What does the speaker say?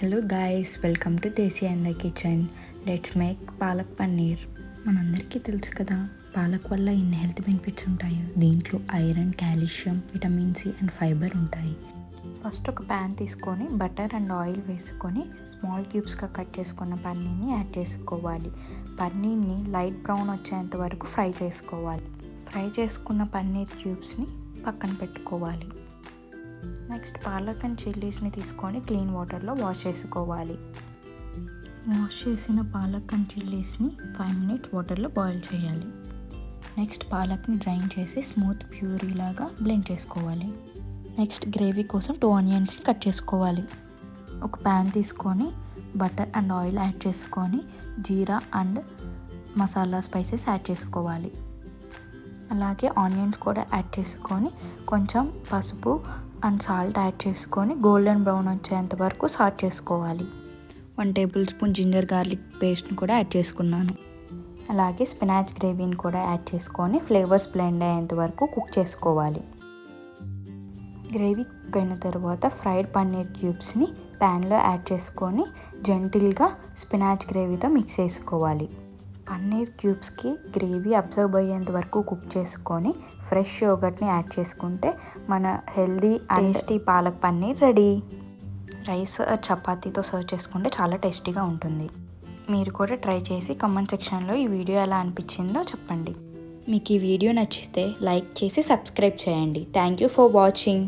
Hello guys, welcome to desi and the kitchen. Let's make palak paneer. మనందరికీ తెలుసు కదా, పాలక్ వల్ల ఎన్ని హెల్త్ బెనిఫిట్స్ ఉంటాయో. దీంట్లో iron, calcium, vitamin C and fibre ఉంటాయి. ఫస్ట్ ఒక ప్యాన్ తీసుకొని బటర్ అండ్ ఆయిల్ వేసుకొని స్మాల్ క్యూబ్స్గా కట్ చేసుకున్న పన్నీర్ని యాడ్ చేసుకోవాలి. పన్నీర్ని లైట్ బ్రౌన్ వచ్చేంత వరకు ఫ్రై చేసుకోవాలి. ఫ్రై చేసుకున్న పన్నీర్ క్యూబ్స్ని పక్కన పెట్టుకోవాలి. నెక్స్ట్ పాలక్ అండ్ చిల్లీస్ని తీసుకొని క్లీన్ వాటర్లో వాష్ చేసుకోవాలి. వాష్ చేసిన పాలక్ అండ్ చిల్లీస్ని 5 minutes వాటర్లో బాయిల్ చేయాలి. నెక్స్ట్ పాలక్ని డ్రైన్ చేసి స్మూత్ ప్యూరీ లాగా బ్లెండ్ చేసుకోవాలి. నెక్స్ట్ గ్రేవీ కోసం 2 onionsని కట్ చేసుకోవాలి. ఒక ప్యాన్ తీసుకొని బటర్ అండ్ ఆయిల్ యాడ్ చేసుకొని జీరా అండ్ మసాలా స్పైసెస్ యాడ్ చేసుకోవాలి. అలాగే ఆనియన్స్ కూడా యాడ్ చేసుకొని కొంచెం పసుపు అండ్ సాల్ట్ యాడ్ చేసుకొని గోల్డెన్ బ్రౌన్ వచ్చేంత వరకు సాట్ చేసుకోవాలి. 1 tablespoon జింజర్ గార్లిక్ పేస్ట్ని కూడా యాడ్ చేసుకున్నాను. అలాగే స్పినాచ్ గ్రేవీని కూడా యాడ్ చేసుకొని ఫ్లేవర్స్ బ్లెండ్ అయ్యేంత వరకు కుక్ చేసుకోవాలి. గ్రేవీ కుక్ అయిన తర్వాత ఫ్రైడ్ పన్నీర్ క్యూబ్స్ని ప్యాన్లో యాడ్ చేసుకొని జెంటిల్గా స్పినాచ్ గ్రేవీతో మిక్స్ చేసుకోవాలి. పన్నీర్ క్యూబ్స్కి గ్రేవీ అబ్జర్వ్ అయ్యేంత వరకు కుక్ చేసుకొని ఫ్రెష్ యోగర్ట్ని యాడ్ చేసుకుంటే మన healthy and tasty palak paneer ready. Rice చపాతీతో సర్వ్ చేసుకుంటే చాలా టేస్టీగా ఉంటుంది. మీరు కూడా ట్రై చేసి కామెంట్ సెక్షన్లో ఈ వీడియో ఎలా అనిపించిందో చెప్పండి. మీకు ఈ వీడియో నచ్చితే లైక్ చేసి సబ్స్క్రైబ్ చేయండి. Thank you for watching.